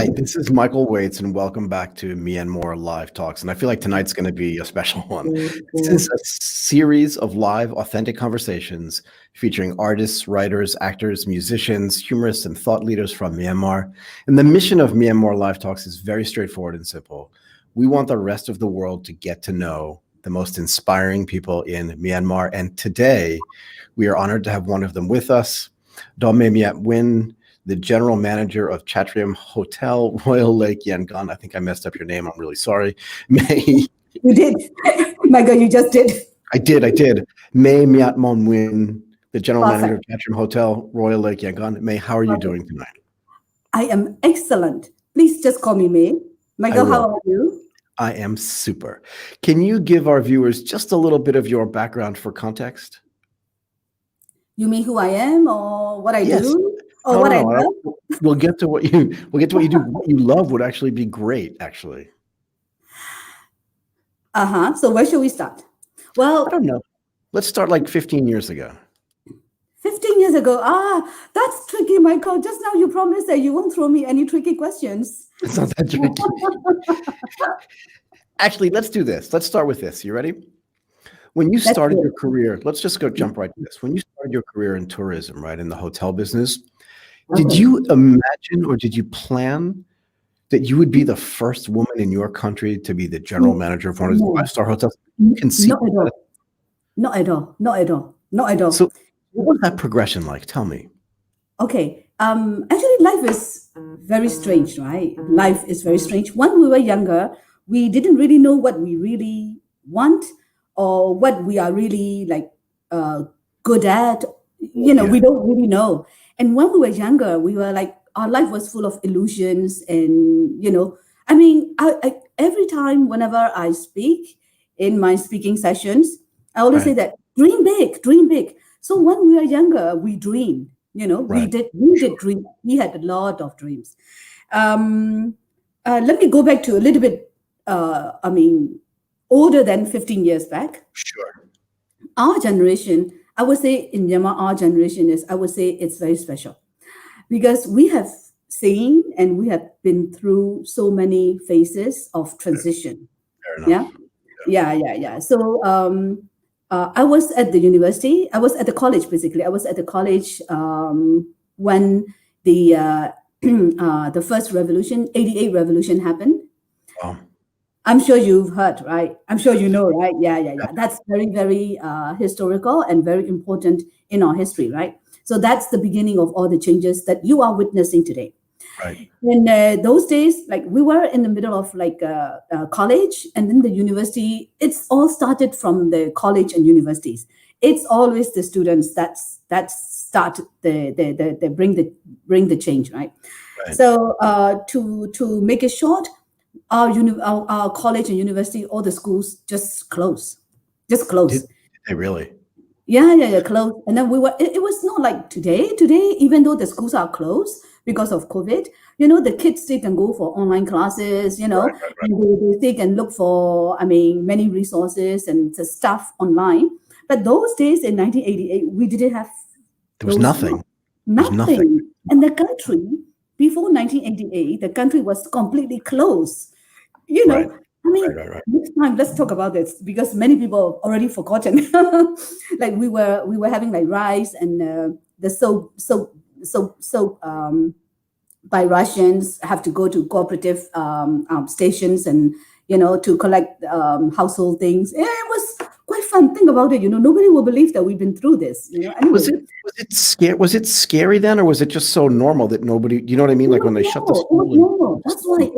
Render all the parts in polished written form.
Hi, this is Michael Waitze, and welcome back to MYANMORE Live Talks. And I feel like tonight's going to be a special one. This is a series of live, authentic conversations featuring artists, writers, actors, musicians, humorists, and thought leaders from Myanmar. And the mission of MYANMORE Live Talks is very straightforward and simple. We want the rest of the world to get to know the most inspiring people in Myanmar. And today, we are honored to have one of them with us, Myat Mon, the general manager of Chatrium Hotel, Royal Lake, Yangon. I think I messed up your name. I'm really sorry. You did. Michael, you just did. I did. Myat Mon, the general manager of Chatrium Hotel, Royal Lake, Yangon. How are you doing tonight? I am excellent. Please just call me May. Michael, how are you? I am super. Can you give our viewers just a little bit of your background for context? You mean who I am or what I do? Or what I love? We'll get to what you do. What you love would actually be great, actually. So where should we start? Well, I don't know. Let's start like 15 years ago. 15 years ago. That's tricky, Michael. Just now you promised that you won't throw me any tricky questions. It's not that tricky. Actually, let's do this. Let's start with this. You ready? When you started your career, let's just jump right to this. When you started your career in tourism, right, in the hotel business, did you imagine or did you plan that you would be the first woman in your country to be the general manager of one of the five-star hotels? You can see Not at all. So what was that progression like? Tell me. Okay. Actually, life is very strange, right? Life is very strange. When we were younger, we didn't really know what we really want or what we are really good at. We don't really know. And when we were younger, we were like, our life was full of illusions. And, I every time, whenever I speak in my speaking sessions, I always say that dream big. So when we were younger, we dreamed, we did dream. We had a lot of dreams. Let me go back to a little bit, older than 15 years back. Sure. Our generation, I would say in Myanmar, our generation it's very special because we have seen and we have been through so many phases of transition. Fair enough. Yeah. So I was at the university. I was at the college, basically. I was at the college when the first revolution, 88 revolution happened. Wow. I'm sure you've heard, right? I'm sure you know, right? Yeah. That's very, very historical and very important in our history, right? So that's the beginning of all the changes that you are witnessing today. Right. In those days, we were in the middle of college and then the university. It's all started from the college and universities. It's always the students that start they bring the change, right? So to make it short, our college and university, all the schools just closed. Did they really? Yeah, closed. And then it was not like today. Today, even though the schools are closed because of COVID, the kids, they can go for online classes, and they can look for, many resources and the stuff online. But those days in 1988, we didn't have. There was nothing. Nothing. And the country, before 1988, the country was completely closed. Right. Next time let's talk about this because many people have already forgotten. We were having rice and the soap by Russians have to go to cooperative stations and to collect household things. It was quite fun. Think about it. Nobody will believe that we've been through this. Anyway. Was it scary then, or was it just so normal that nobody? You know what I mean? When they shut the school. No, that's why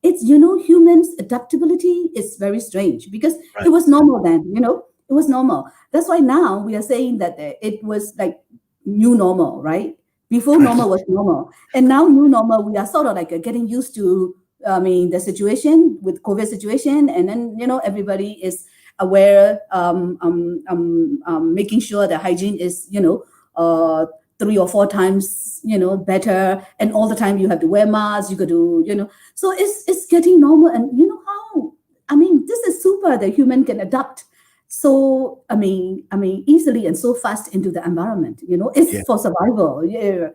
it's humans' adaptability is very strange because it was normal then. It was normal. That's why now we are saying that it was like new normal, right? Before normal was normal, and now new normal, we are sort of getting used to. The situation with COVID situation, and then everybody is aware, making sure the hygiene is 3 or 4 times better, and all the time you have to wear masks. You got to so it's getting normal, and how this is super that human can adapt so easily and so fast into the environment. It's for survival. Yeah.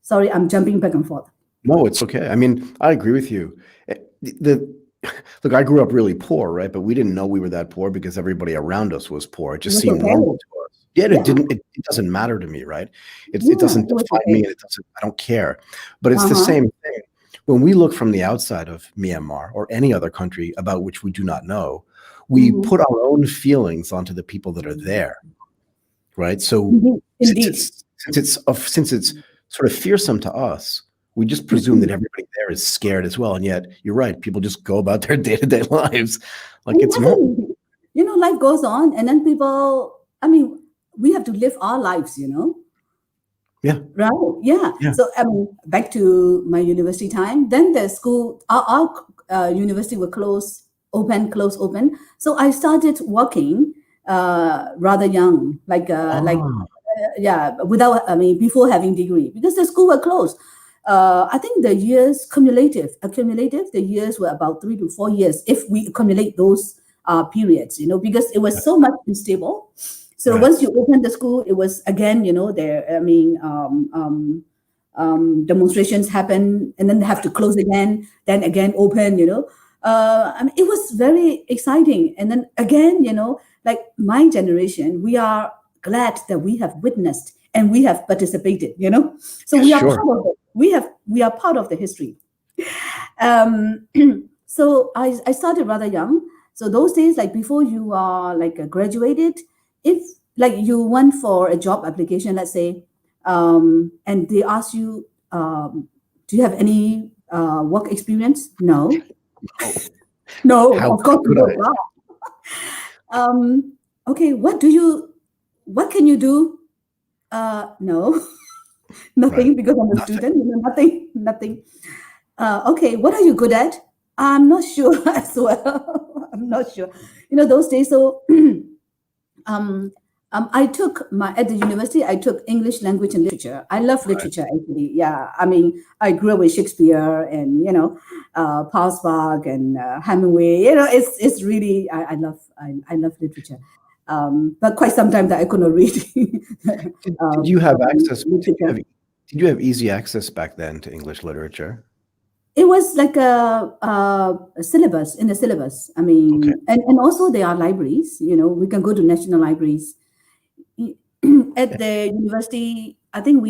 Sorry, I'm jumping back and forth. No, it's okay. I mean, I agree with you. The look, I grew up really poor, right? But we didn't know we were that poor because everybody around us was poor. It It just was seemed normal okay. to us. Yet it Yeah, didn't. It doesn't matter to me, right? It yeah, doesn't it was define me, okay. and it doesn't. I don't care. But it's the Uh-huh. same thing when we look from the outside of Myanmar or any other country about which we do not know. We Hmm. put our own feelings onto the people that are there, right? So Indeed. since Indeed. it's since it's sort of fearsome to us, we just presume that everybody there is scared as well. And yet, you're right. People just go about their day-to-day lives like And it's normal. nothing, life goes on, and then people, I mean, we have to live our lives, Yeah, right? Yeah. yeah, So, back to my university time, then the school, our university were closed, open, close, open. So I started working rather young, ah, yeah, without, before having degree, because the school were closed. I think the years accumulative, the years were about 3 to 4 years if we accumulate those periods, because it was so much unstable. So right. once you open the school, it was again, there. Demonstrations happen, and then they have to close again, then again open. It was very exciting. And then again, like my generation, we are glad that we have witnessed and we have participated. So Yeah, we are sure. part of it. We are part of the history. Um, so I started rather young. So those days, like before you are like graduated, if like you went for a job application, let's say, and they ask you, do you have any work experience? No, Oh, no, how of course you could don't. I? Wow. Okay, what can you do? No, Right. nothing, because I'm a Nothing. student. Nothing, nothing. Okay, what are you good at? I'm not sure as well. I'm not sure. Those days. So, I took at the university. I took English language and literature. I love Right. literature actually. Yeah, I mean, I grew up with Shakespeare and Paulsbach and Hemingway. It's really I love literature. But quite some time that I could not read Did you have access? literature. Did you have easy access back then to English literature? It was like a syllabus in the syllabus. I Okay. mean, and also there are libraries. We can go to national libraries. At Yeah. the university. I think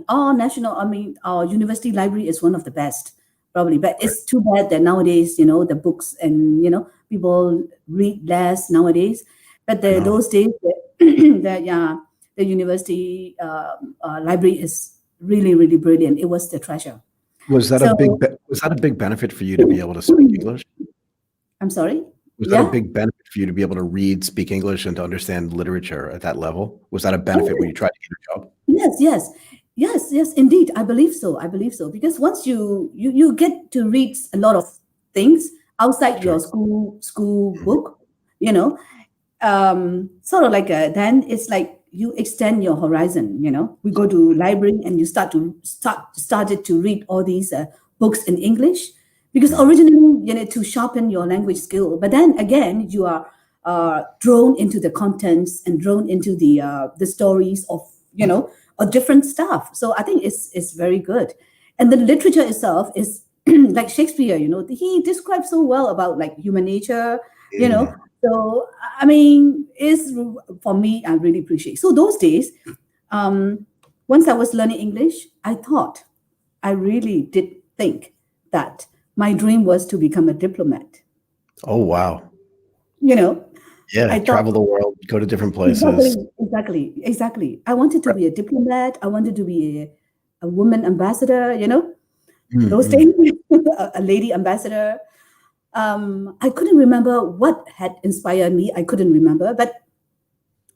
our university library is one of the best, probably. But Right. it's too bad that nowadays, the books and people read less nowadays. But I know. those days, yeah, the university library is really, really brilliant. It was the treasure. So Was that a big benefit for you to be able to speak English? I'm sorry. Was that a Yeah. big benefit for you to be able to read, speak English, and to understand literature at that level? Was that a Oh, benefit when you tried to get a job? yes, yes, yes, yes, indeed. I believe so. I believe so because once you get to read a lot of things outside Sure. your school Mhm. book, you know, sort of like then it's like you extend your horizon. We go to library and you started to read all these books in English because Mhm. originally you need to sharpen your language skill, but then again you are drawn into the contents and drawn into the stories of of different stuff. So I think it's very good, and the literature itself is like Shakespeare. He describes so well about like human nature. You know, Mm. so I mean, is for me, I really appreciate. So those days, um, once I was learning English, I really did think that my dream was to become a diplomat. Oh, wow. You know, Yeah, I thought travel the world, go to different places. exactly, exactly, exactly. I wanted to Right. be a diplomat. I wanted to be a woman ambassador. Mm, Those mm. things, a lady ambassador. I couldn't remember what had inspired me. I couldn't remember, but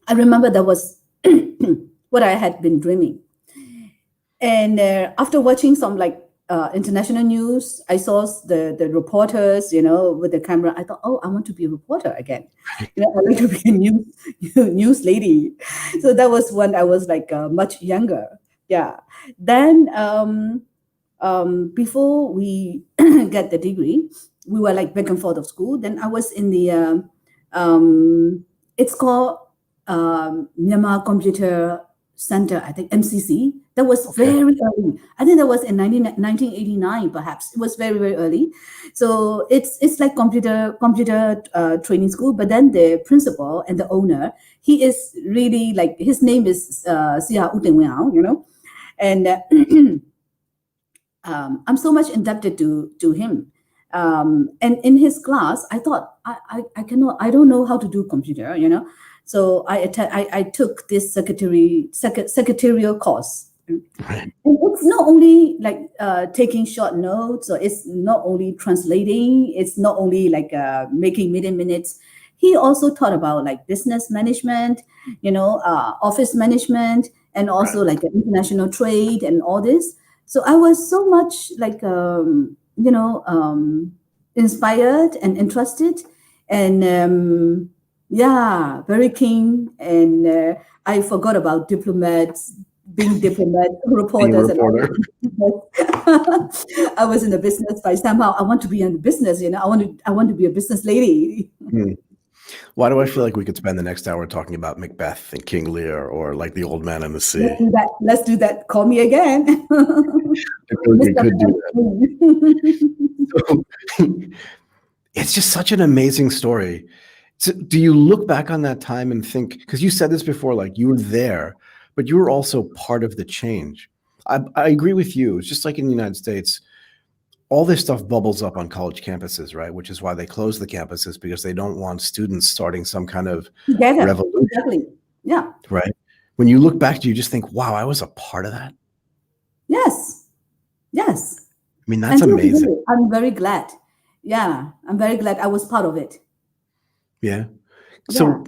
I remember that was what I had been dreaming. And after watching some like international news, I saw the reporters, with the camera. I thought, oh, I want to be a reporter again. I want to be a news lady. So that was when I was like much younger. Yeah. Then before we get the degree, we were like back and forth of school. Then I was in the it's called Myanmar Computer Center, I think MCC. That was Okay. very early. I think that was in 1989, perhaps. It was very, very early. So it's like computer training school. But then the principal and the owner, he is really like, his name is Sia Uten Weao, and I'm so much indebted to him. And in his class, I thought I cannot, I don't know how to do computer, So I took this secretarial course. Right. And it's not only like taking short notes, or it's not only translating, it's not only like making meeting minutes. He also taught about like business management, office management, and also like international trade and all this. So I was so much like, inspired and interested, and yeah, very keen. And I forgot about diplomats, being diplomat, Being a reporters, and reporter. all. I was in the business, but somehow I want to be in the business. I want to be a business lady. Hmm. Why do I feel like we could spend the next hour talking about Macbeth and King Lear, or like The Old Man and the Sea? Let's do that. Let's do that. Call me again. I feel like we could do that. So, it's just such an amazing story. So do you look back on that time and think, because you said this before, like you were there, but you were also part of the change. I agree with you. It's just like in the United States, all this stuff bubbles up on college campuses, right? Which is why they close the campuses, because they don't want students starting some kind of Together. revolution, Exactly. Yeah. right? When you look back, do you just think, wow, I was a part of that? Yes. Yes. I mean, that's amazing. I'm very glad. Yeah, I'm very glad I was part of it. Yeah. So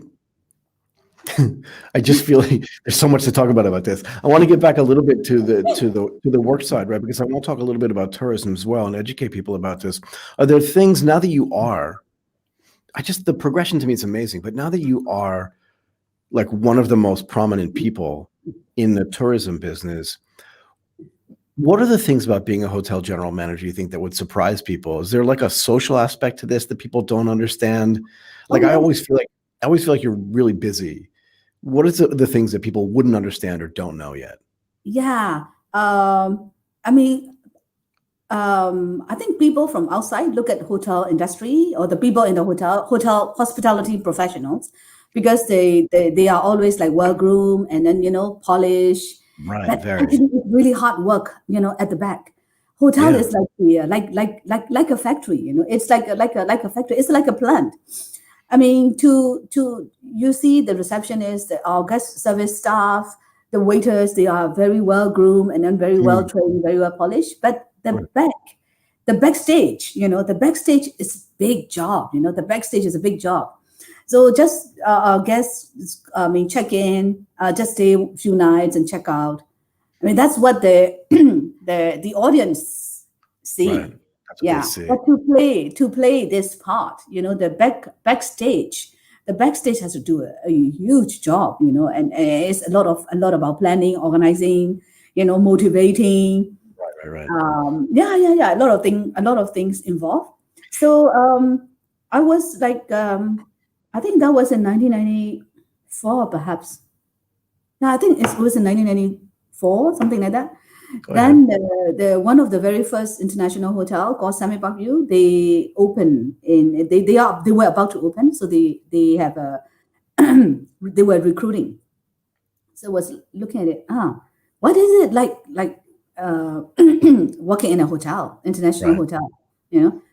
I just feel like there's so much to talk about this. I want to get back a little bit to the work side, right? Because I want to talk a little bit about tourism as well and educate people about this. Are there things now that you are? The progression to me is amazing. But now that you are like one of the most prominent people in the tourism business, what are the things about being a hotel general manager you think that would surprise people? Is there like a social aspect to this that people don't understand? Like I always feel like you're really busy. What is the things that people wouldn't understand or don't know yet? Yeah. I mean, I think people from outside look at hotel industry, or the people in the hotel hospitality professionals, because they are always like well groomed and then polished. Right, But very. actually it's really hard work, at the back. Hotel Yeah. is like like a factory, It's like a factory. It's like a plant. I mean, you see the receptionist, our guest service staff, the waiters, they are very well groomed and then very well trained, very well polished. But the backstage, the backstage is big job. The backstage is a big job. So just guests, check in, just stay a few nights and check out. I mean, that's what the the audience see. Right. That's what they see. But to play this part, the backstage, the backstage has to do a huge job, and it's a lot about planning, organizing, motivating. Right. A lot of things involved. So I was like, I think that was in 1994, perhaps. No, I think it was in 1994, something like that. Then the one of the very first international hotel called Sami Park View, they opened in they were about to open, so they have a they were recruiting. So I was looking at it. What is it like working in a hotel, international hotel?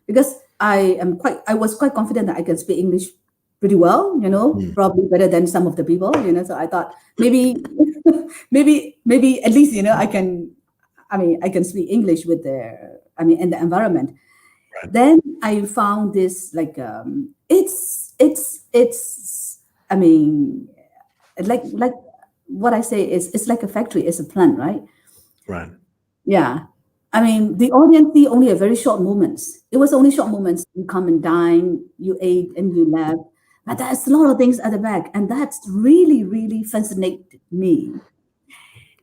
Because I was quite confident that I can speak English pretty well, probably better than some of the people, So I thought maybe maybe at least I can speak English with in the environment. Right. Then I found this like it's I mean like what I say is it's like a factory, it's a plant, right? Right. Yeah. I mean, the audience see only a very short moments. It was only short moments. You come and dine, you ate and you left. But there's a lot of things at the back. And that's really, really fascinated me.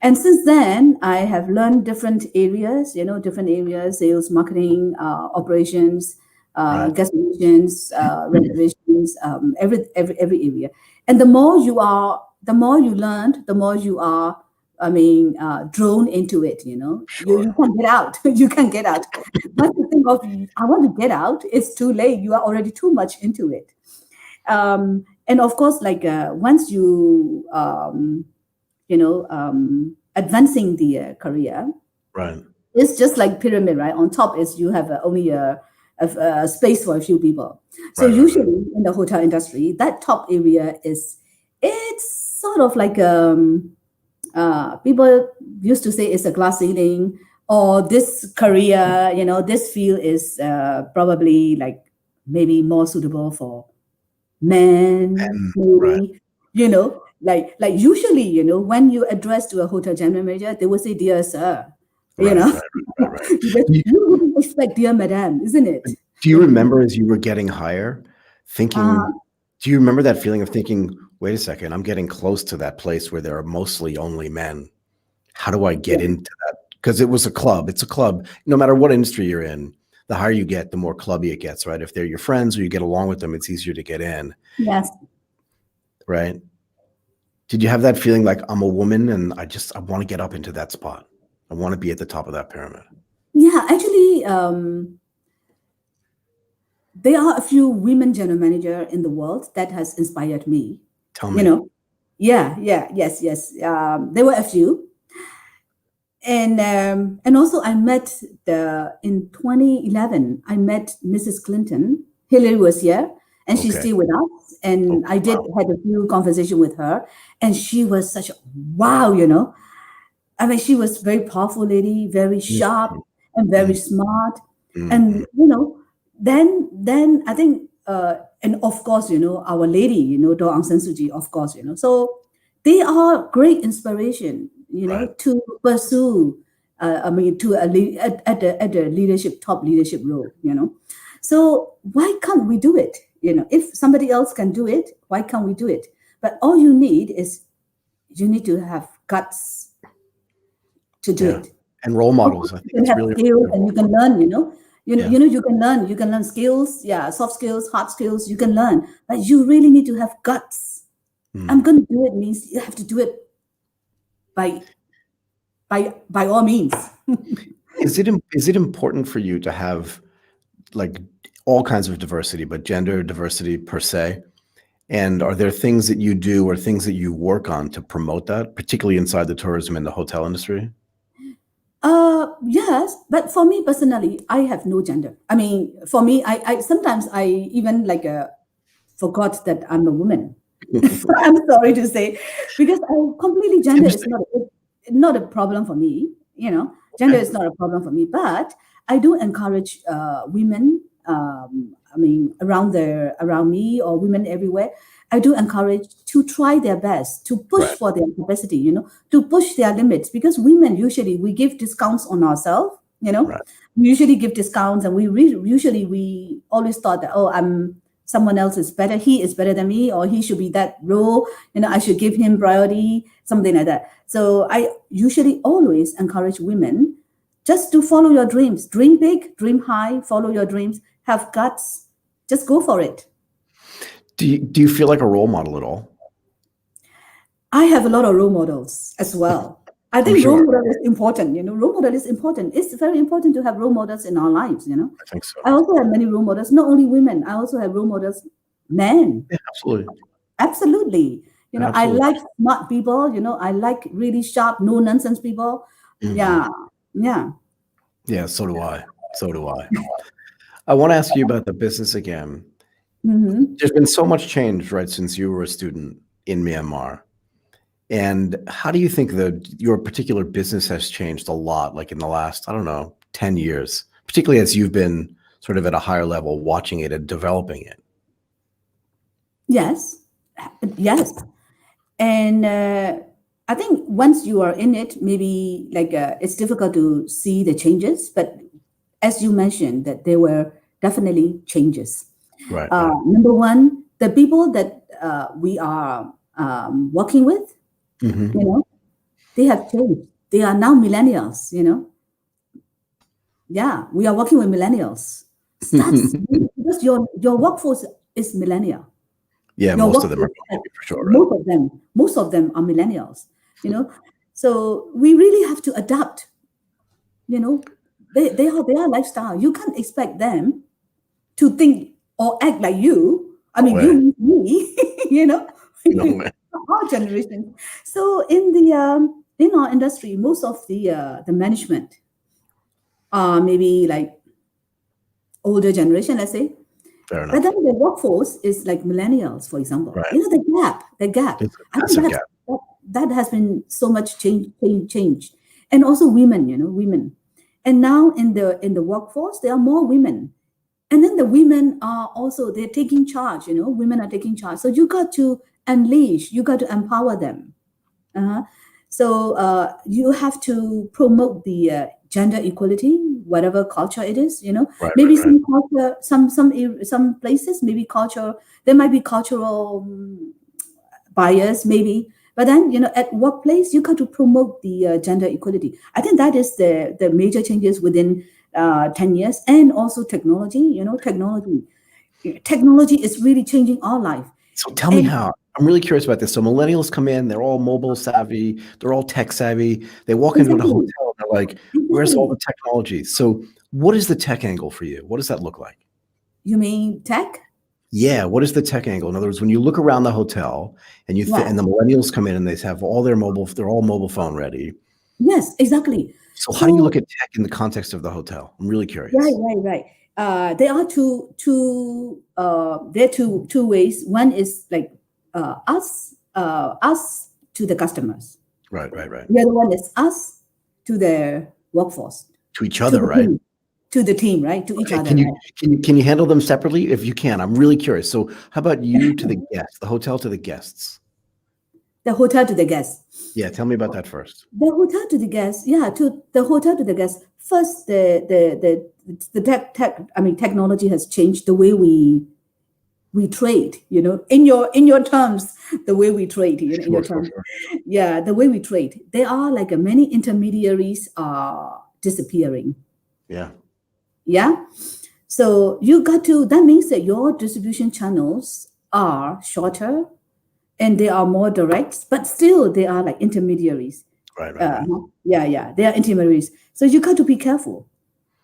And since then, I have learned different areas, sales, marketing, operations, guest relations, reservations, every area. And the more you learn, the more you are drawn into it. Sure. You can't get out. You can't get out. Once you think of, I want to get out, it's too late. You are already too much into it. And of course, like once you advancing the career, Right. it's just like pyramid, right? On top is you have only a space for a few people. So Right, usually in the hotel industry, that top area it's sort of like people used to say it's a glass ceiling, or this career, this field is probably like maybe more suitable for men, right. maybe, like usually, when you address to a hotel general manager, they will say, "Dear sir," Right, right, right, right. because Do you, you wouldn't expect "Dear madam," isn't it? do you remember as you were getting higher, Uh, thinking, do you remember that feeling of thinking, wait a second, I'm getting close to that place where there are mostly only men. How do I get yeah. into that? Because it was a club. It's a club. No matter what industry you're in, the higher you get, the more clubby it gets, right? If they're your friends or you get along with them, it's easier to get in, Yes. right? Did you have that feeling like I'm a woman and I want to get up into that spot? I want to be at the top of that pyramid. Yeah, actually, there are a few women general manager in the world that has inspired me. Tell You me. know, yes. There were a few, and also I met in 2011. I met Mrs. Clinton. Hillary was here, and she's Okay. still with us. And I did had a few conversation with her, and she was such a wow. I mean, she was very powerful lady, very sharp and very smart. And then I think, and of course, our lady, Daw Aung San Suu Kyi, of course, So they are great inspiration, Right. to pursue. To at the top leadership role, So why can't we do it? If somebody else can do it, why can't we do it? But all you need is you need to have guts to do it. And role models. I think You can it's have really skills and you can learn, Yeah. You can learn skills, soft skills, hard skills, you can learn, but you really need to have guts. I'm going to do it means you have to do it by all means. Is it important for you to have like all kinds of diversity, but gender diversity per se? And are there things that you do or things that you work on to promote that, particularly inside the tourism and the hotel industry? Yes, but for me personally, I have no gender. I mean, for me, I sometimes I even like forgot that I'm a woman. I'm sorry to say, because I completely gender is not a problem for me. Gender is not a problem for me. But I do encourage women. Around me or women everywhere. I do encourage to try their best to push Right. for their capacity. To push their limits, because women usually we give discounts on ourselves. Right. We usually give discounts, and we always thought that, oh, someone else is better. He is better than me, or he should be that role. I should give him priority, something like that. So I usually always encourage women just to follow your dreams. Dream big, dream high, follow your dreams, have guts, just go for it. Do you feel like a role model at all? I have a lot of role models as well. I think sure. role model is important. Role model is important. It's very important to have role models in our lives. I think so. I also have many role models, not only women. I also have role models, men. Yeah, absolutely. Absolutely. I Absolutely. like smart people. I like really sharp, no nonsense people. Yeah. Yeah, so do I. I want to ask you about the business again. There's been so much change, right, since you were a student in Myanmar. And how do you think that your particular business has changed a lot, like in the last, 10 years, particularly as you've been sort of at a higher level, watching it and developing it? Yes. And I think once you are in it, maybe like it's difficult to see the changes. But as you mentioned, that there were definitely changes. Right. Number one, the people that we are working with, they have changed. They are now millennials. Yeah, we are working with millennials. Because your workforce is millennial. Yeah, most of them are for sure. Right? Most of them are millennials. So we really have to adapt. You know, they are their lifestyle. You can't expect them to think or act like you. I No mean, way. you, me, you know, No way. our generation. So in our industry, most of the management are maybe like older generation, let's say. Fair But enough. then the workforce is like millennials, for example. Right. You know, the gap. It's a I think massive gap. that has been so much change. And also women, women. And now in the workforce, there are more women. And then the women are also, they're taking charge, women are taking charge. So you got to unleash, you got to empower them. Uh-huh. So you have to promote the gender equality, whatever culture it is. Right, Maybe right, right. some culture, some places, maybe culture. There might be cultural bias, maybe. But then, at workplace, you got to promote the gender equality. I think that is the major changes within 10 years, and also technology. Technology is really changing our life. So tell me And how. I'm really curious about this. So millennials come in, they're all mobile savvy, they're all tech savvy. They walk into a exactly, hotel and they're like, where's all exactly. the technology? So what is the tech angle for you? What does that look like? You mean tech? Yeah, what is the tech angle? In other words, when you look around the hotel and Yeah. and the millennials come in and they have all their they're all mobile phone ready. Yes, exactly. So how do you So look at tech in the context of the hotel? I'm really right, curious. right, right. There are two ways. One is like us to the customers. Right, right, right. The other one is us to the workforce, To each to other, the right? team, right? To each Okay. other, right? Can you handle them separately? If you can, I'm really curious. So how about you to the guests, the hotel to the guests? The hotel to the guests. Yeah, tell me about that first. The hotel to the guests, yeah, to the hotel to the guests. First, the technology has changed the way we trade. In your terms, the way we trade. In your Sure, sure, terms, sure. yeah, the way we trade. There are like many intermediaries are disappearing. Yeah. Yeah, so that means that your distribution channels are shorter and they are more direct, but still they are like intermediaries. Right, right, right. Yeah, they are intermediaries. So you got to be careful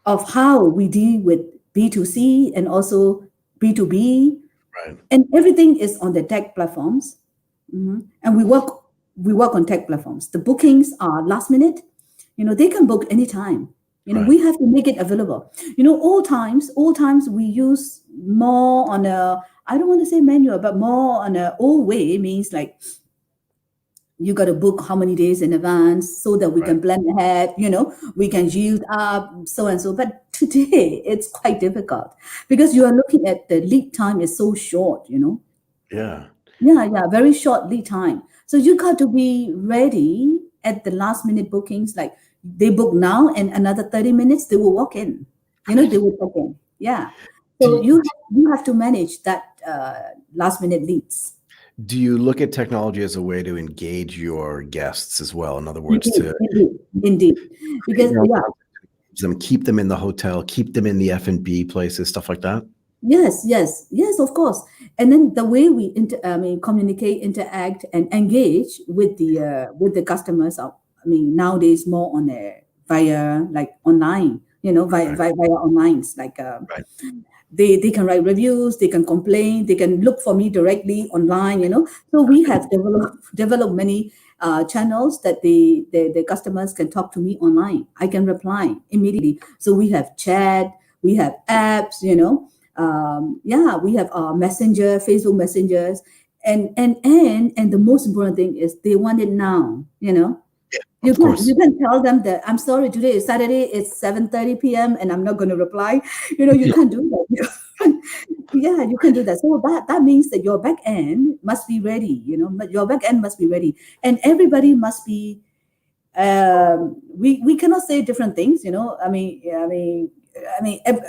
of how we deal with B2C and also B2B, Right. and everything is on the tech platforms. And we work on tech platforms. The bookings are last minute. They can book anytime. Right. We have to make it available. All times we use more on a, I don't want to say manual, but more on a old way, means like you got to book how many days in advance so that we Right. can plan ahead. We can use up so and so. But today it's quite difficult because you are looking at the lead time is so short. Yeah. Yeah, very short lead time. So you got to be ready at the last minute bookings. Like they book now, and another 30 minutes they will walk in. They will walk in. Yeah. Do So you, you have to manage that last minute leads. do you look at technology as a way to engage your guests as well? In other words, Indeed, to indeed. create Because your own yeah, content, keep them in the hotel, keep them in the F&B places, stuff like that? yes, of course. And then the way we communicate, interact, and engage with the customers are, nowadays more on via like online, via Right, via online. Like right, they can write reviews, they can complain, they can look for me directly online. So we have developed many channels that the customers can talk to me online. I can reply immediately. So we have chat, we have apps. Yeah, we have messenger, Facebook messengers, and the most important thing is they want it now. You of can you course. can tell them that I'm sorry, today is Saturday, it's 7:30 p.m. and I'm not going to reply. You can't do that. Yeah, you can do that. So that means that your back end must be ready. But your back end must be ready, and everybody must be. We cannot say different things. Yeah.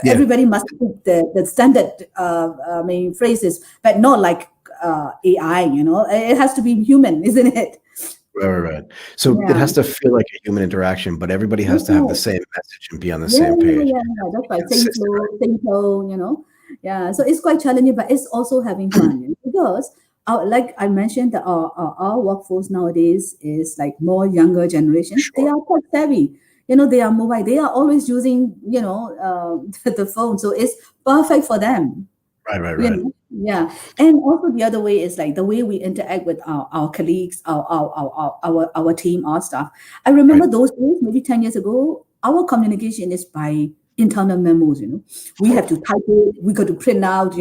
Everybody must speak the standard. Phrases, but not like AI. It has to be human, isn't it? Right, right, right. So it Yeah. has to feel like a human interaction, but everybody has That's to have the right. same message and be on the Yeah, same yeah, page. yeah, yeah. That's Be right. Same consistent, flow, same tone. Yeah. So it's quite challenging, but it's also having fun, because like I mentioned, our workforce nowadays is like more younger generation. They Sure. are quite savvy. They are mobile. They are always using, the phone. So it's perfect for them. Right, right, right. Yeah. And also the other way is like the way we interact with our colleagues, our team, our staff. I remember Right. those days, maybe 10 years ago, our communication is by internal memos. We have to type it, we got to print out,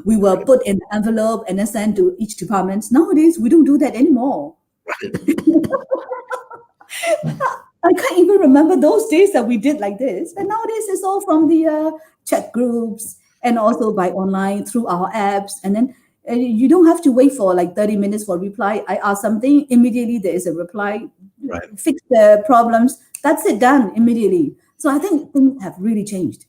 we were put in an envelope and then sent to each department. Nowadays, we don't do that anymore. I can't even remember those days that we did like this. And nowadays, it's all from the chat groups and also by online through our apps. And then you don't have to wait for like 30 minutes for reply. I ask something, immediately there is a reply, Right. fix the problems. That's it, done immediately. So I think things have really changed.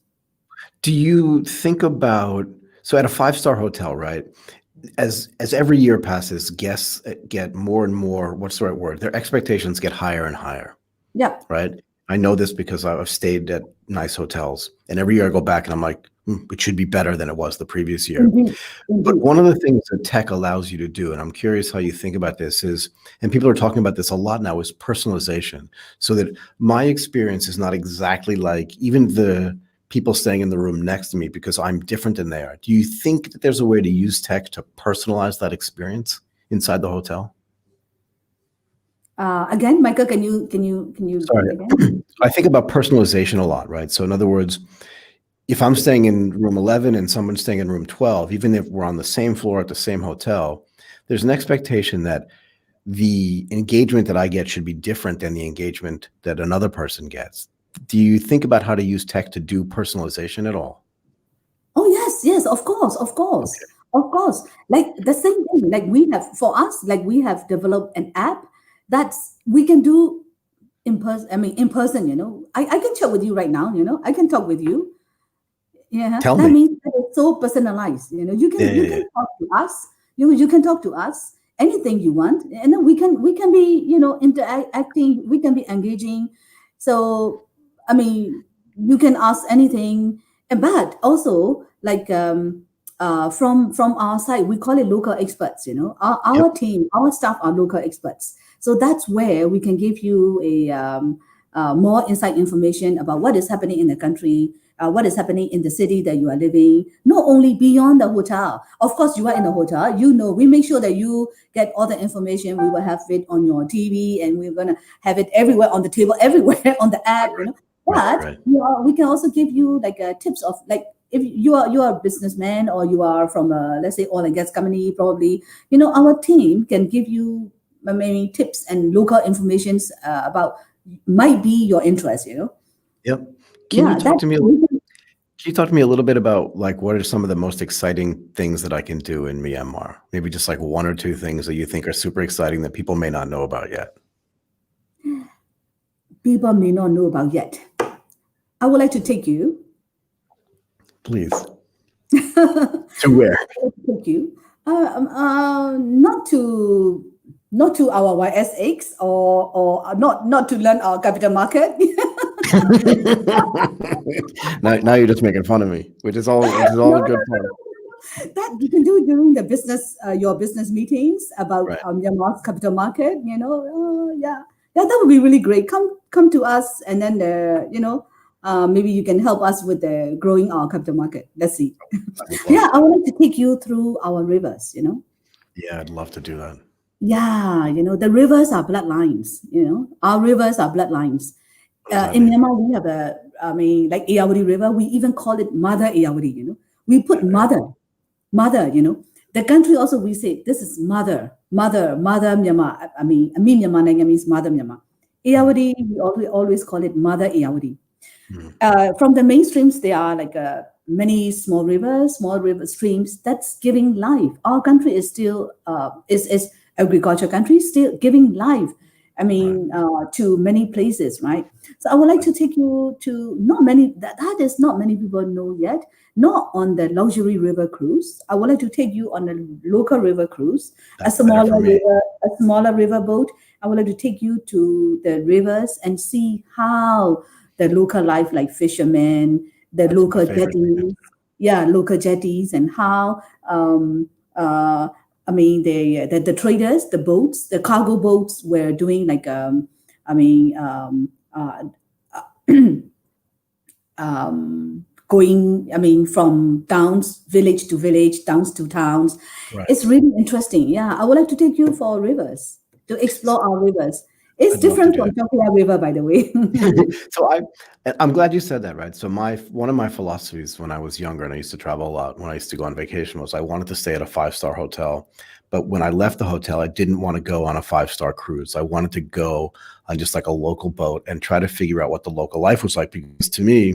Do you think about, so at a five-star hotel, right? As every year passes, guests get more and more, what's the right word? Their expectations get higher and higher, Yeah, right? I know this because I've stayed at nice hotels, and every year I go back and I'm like, it should be better than it was the previous year. indeed, But indeed. one of the things that tech allows you to do, and I'm curious how you think about this, is, and people are talking about this a lot now, is personalization. So that my experience is not exactly like even the people staying in the room next to me because I'm different than they are. Do you think that there's a way to use tech to personalize that experience inside the hotel? Again, Michael, can you repeat Sorry. again? I think about personalization a lot, right? So in other words, if I'm staying in room 11 and someone's staying in room 12, even if we're on the same floor at the same hotel, there's an expectation that the engagement that I get should be different than the engagement that another person gets. Do you think about how to use tech to do personalization at all? Oh yes, yes, of course, of course, of course. Like the same thing. Like we have for us, like we have developed an app that's we can do in person. I mean, in person. I can chat with you right now. I can talk with you. Yeah, Tell that me. means that it's so personalized. You can Yeah, you yeah, can yeah. talk to us. You can talk to us anything you want, and then we can be interacting. We can be engaging. So I mean, you can ask anything, but also like from our side, we call it local experts. Yep. Our team, our staff are local experts. So that's where we can give you a more inside information about what is happening in the country, what is happening in the city that you are living, not only beyond the hotel. Of course, you are in the hotel, we make sure that you get all the information. We will have it on your TV and we're going to have it everywhere on the table, everywhere on the app, Right, But right. we can also give you like tips of like, if you are a businessman or you are from a, let's say, oil and gas company, probably, our team can give you maybe tips and local informations about might be your interest. Yep. Can you Yeah, talk that to me? Can you talk to me a little bit about like what are some of the most exciting things that I can do in Myanmar? Maybe just like one or two things that you think are super exciting that people may not know about yet. people may not know about yet. I would like to take you. Please. I To where? would like to take you. Not to our YSX or not to learn our capital market. Now you're just making fun of me, which is all No, a no, good no, fun. no. That you can do during the your business meetings about Right. Myanmar's capital market. Yeah, yeah, that would be really great. Come to us, and then maybe you can help us with the growing our capital market. Let's see. I would love Yeah, I to. would like to take you through our rivers. Yeah, I'd love to do that. Yeah, the rivers are bloodlines. Our rivers are bloodlines. What does that In mean? Myanmar, we have like Ayawadi River. We even call it Mother Ayawadi. We put Yeah, yeah. mother. The country also we say this is mother Myanmar. I mean Myanmar Naga means mother Myanmar. Mhm. Ayawadi, we always call it Mother Ayawadi. Mhm. From the mainstreams, there are like many small rivers, small river streams that's giving life. Our country is still is agriculture country, still giving life. Right. To many places, right? So I would like to take you to not many that is not many people know yet. Not on the luxury river cruise. I would like to take you on a local river cruise, That's better for me. a smaller river boat. I would like to take you to the rivers and see how the local life, like fishermen, the That's my local favorite thing to jetties, yeah, local jetties, and how uh, I mean, the traders, the boats, the cargo boats were doing like, I mean, going, I mean, from towns, village to village, towns to towns. Right. It's really interesting. Yeah, I would like to take you for rivers, to explore our rivers. It's I'd love to different do from it. Chokya River, by the way. So I'm glad you said that, right? So one of my philosophies when I was younger and I used to travel a lot, when I used to go on vacation, was I wanted to stay at a 5-star hotel. But when I left the hotel, I didn't want to go on a 5-star cruise. I wanted to go on just like a local boat and try to figure out what the local life was like. Because to me,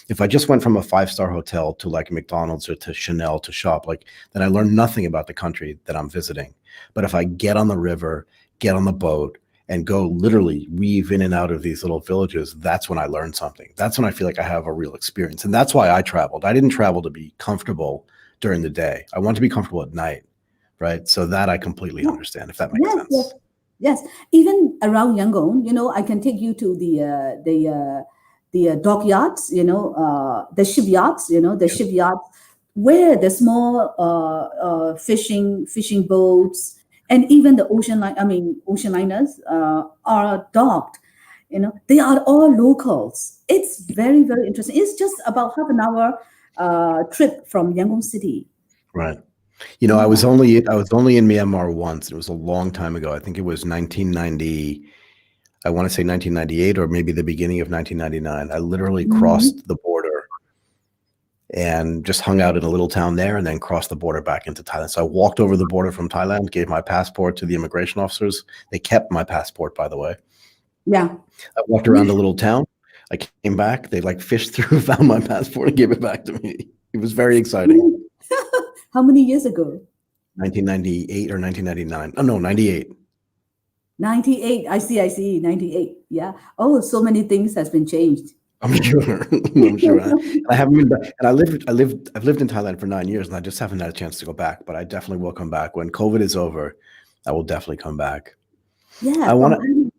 if I just went from a 5-star hotel to like McDonald's or to Chanel to shop, like, then I learned nothing about the country that I'm visiting. But if I get on the river, get on the boat, and go literally weave in and out of these little villages, that's when I learn something. That's when I feel like I have a real experience. And that's why I traveled. I didn't travel to be comfortable during the day. I want to be comfortable at night, right? So that I completely understand, if that makes Yes, sense. yes, yes. Even around Yangon, I can take you to the dockyards, the shipyards, the shipyards where the small fishing boats and even the ocean liners are docked. They are all locals. It's very, very interesting. It's just about half an hour trip from Yangon City. Right. I was only in Myanmar once. It was a long time ago. I think it was 1990. I want to say 1998 or maybe the beginning of 1999. I literally crossed the border and just hung out in a little town there and then crossed the border back into Thailand. So I walked over the border from Thailand, gave my passport to the immigration officers. They kept my passport, by the way. Yeah. I walked around the little town. I came back. They like fished through, found my passport and gave it back to me. It was very exciting. How many years ago? 1998 or 1999. Oh, no, 98. 98. I see. 98. Yeah. Oh, so many things has been changed. I'm sure. I'm sure. I haven't been back. And I've lived in Thailand for 9 years and I just haven't had a chance to go back, but I definitely will come back. When COVID is over, I will definitely come back. Yeah. I want to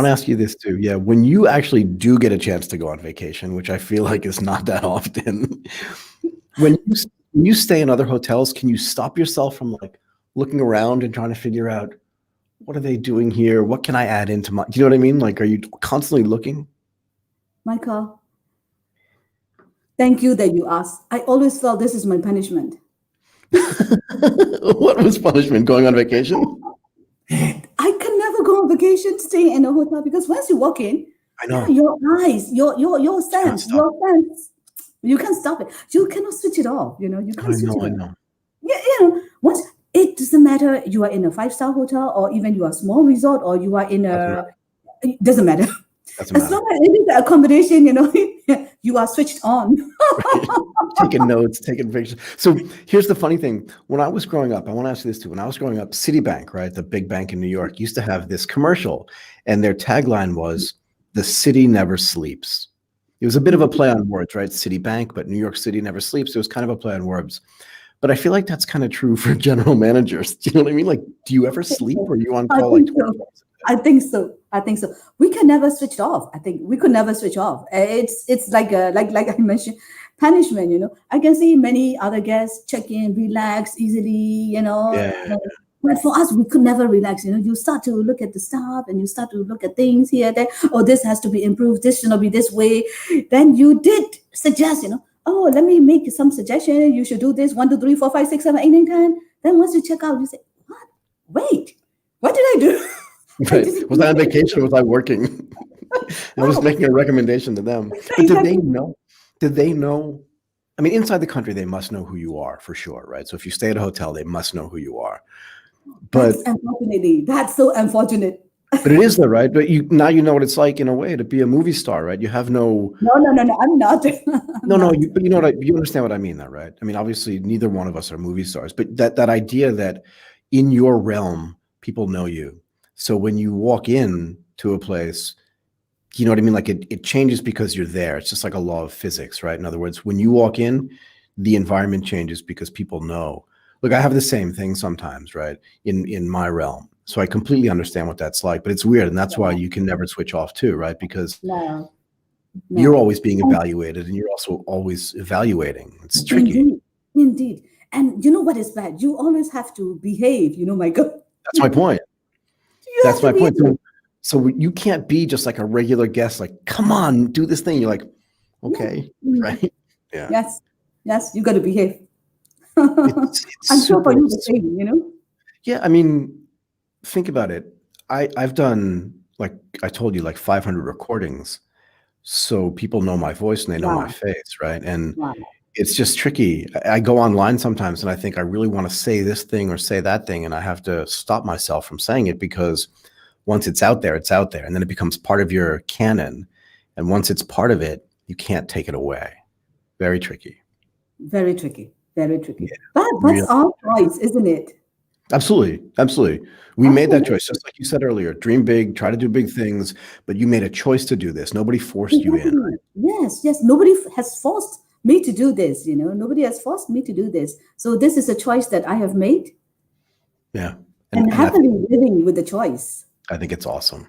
ask you this too. Yeah. When you actually do get a chance to go on vacation, which I feel like is not that often, when you stay in other hotels, can you stop yourself from like looking around and trying to figure out what are they doing here? What can I add into do you know what I mean? Like, are you constantly looking? Michael, thank you that you asked. I always felt this is my punishment. What was punishment? Going on vacation? I can never go on vacation staying in a hotel because once you walk in, I know. Your eyes, your sense, you can't stop it. You cannot switch it off. You can't switch it off. I know. Yeah, once it doesn't matter you are in a 5-star hotel or even you are a small resort or you are in it doesn't matter. As long as it is the accommodation, you are switched on. Taking notes, taking pictures. So here's the funny thing. When I was growing up, I want to ask you this too. When I was growing up, Citibank, right, the big bank in New York, used to have this commercial, and their tagline was, "The city never sleeps." It was a bit of a play on words, right? Citibank, but New York City never sleeps. It was kind of a play on words. But I feel like that's kind of true for general managers. Do you know what I mean? Like, do you ever sleep or are you on call like 24 hours? I think so. We can never switch off. I think we could never switch off. It's like I mentioned, punishment. I can see many other guests check in, relax easily. Yeah. But for us, we could never relax. You start to look at the stuff and you start to look at things here, there. Oh, this has to be improved. This should not be this way. Then you did suggest, oh, let me make some suggestion. You should do this 1, 2, 3, 4, 5, 6, 7, 8, 9, 10. Then once you check out, you say, what? Wait, what did I do? Right. Was I on vacation or was I working? I was making a recommendation to them. But did they know? Did they know? I mean, inside the country, they must know who you are for sure, right? So if you stay at a hotel, they must know who you are. But that's so unfortunate. But it is though, right? But now you know what it's like in a way to be a movie star, right? You have no. No, I'm not. But you know you understand what I mean, though, right? I mean, obviously, neither one of us are movie stars, but that idea that in your realm, people know you. So when you walk in to a place, you know what I mean? Like it changes because you're there. It's just like a law of physics, right? In other words, when you walk in, the environment changes because people know. Look, I have the same thing sometimes, right? In my realm. So I completely understand what that's like, but it's weird. And that's why you can never switch off too, right? Because you're always being evaluated and you're also always evaluating. It's tricky. Indeed. And you know what is bad? You always have to behave, Michael. That's my point. You That's have my to point. behave. So you can't be just like a regular guest, like, come on, do this thing. You're like, okay, Mm. right? Yeah. Yes, yes, you got to behave. It's I'm sure for super. you the same. Yeah, I mean, think about it. I've done, like I told you, like 500 recordings, so people know my voice and they know my Wow, face, right? And wow. it's just tricky. I go online sometimes and I think I really want to say this thing or say that thing, and I have to stop myself from saying it because once it's out there, and then it becomes part of your canon. And once it's part of it, you can't take it away. Very tricky. Very tricky, very tricky. Yeah, But that's real. our choice, isn't it? Absolutely. Absolutely. We made that Absolutely. choice, just like you said earlier. Dream big, try to do big things, but you made a choice to do this. Nobody forced you in. Exactly. Yes, yes. Nobody has forced me to do this. Nobody has forced me to do this. So this is a choice that I have made, Yeah. and And happily living with the choice. I think it's awesome.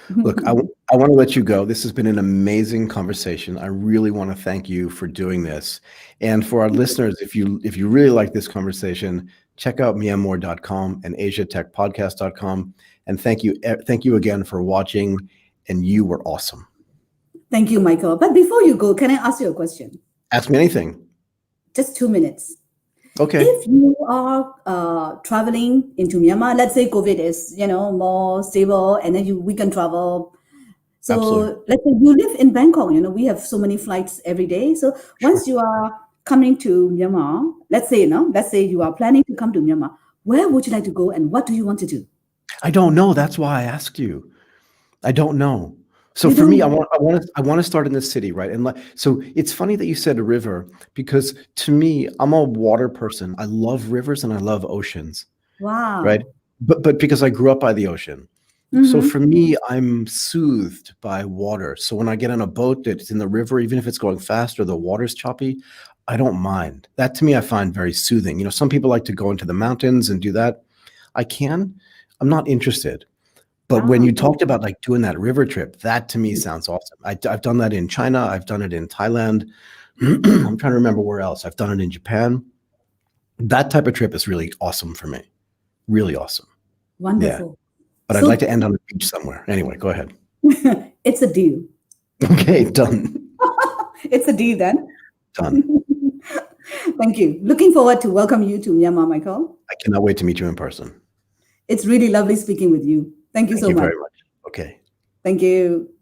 Look, I want to let you go. This has been an amazing conversation. I really want to thank you for doing this. And for our listeners, if you really like this conversation, check out myanmore.com and asiatechpodcast.com. And thank you again for watching. And you were awesome. Thank you, Michael. But before you go, can I ask you a question? Ask me anything. Just 2 minutes. Okay. If you are traveling into Myanmar, let's say COVID is more stable, and then we can travel. So Absolutely. let's say you live in Bangkok. We have so many flights every day. So Sure. once you are coming to Myanmar, let's say you are planning to come to Myanmar, where would you like to go, and what do you want to do? I don't know. That's why I asked you. I don't know. So You for don't me, know. I want to start in the city, right? And so it's funny that you said a river because to me, I'm a water person. I love rivers and I love oceans, right? Wow. But because I grew up by the ocean. So Mm-hmm. for me, I'm soothed by water. So when I get on a boat that's in the river, even if it's going fast or the water's choppy, I don't mind. That to me, I find very soothing. Some people like to go into the mountains and do that. I can. I'm not interested. But when Ah, you talked about like doing that river trip, that to me sounds awesome. I've done that in China. I've done it in Thailand. I'm trying to remember where else. I've done it in Japan. That type of trip is really awesome for me. Really awesome. Yeah. wonderful. But I'd like So to end on the beach somewhere. Anyway, go ahead. it's a deal. Okay, done. It's a deal then. Done. Thank you. Looking forward to welcome you to Myanmar, Michael. I cannot wait to meet you in person. It's really lovely speaking with you. Thank you Thank so you much. very much. Okay. Thank you.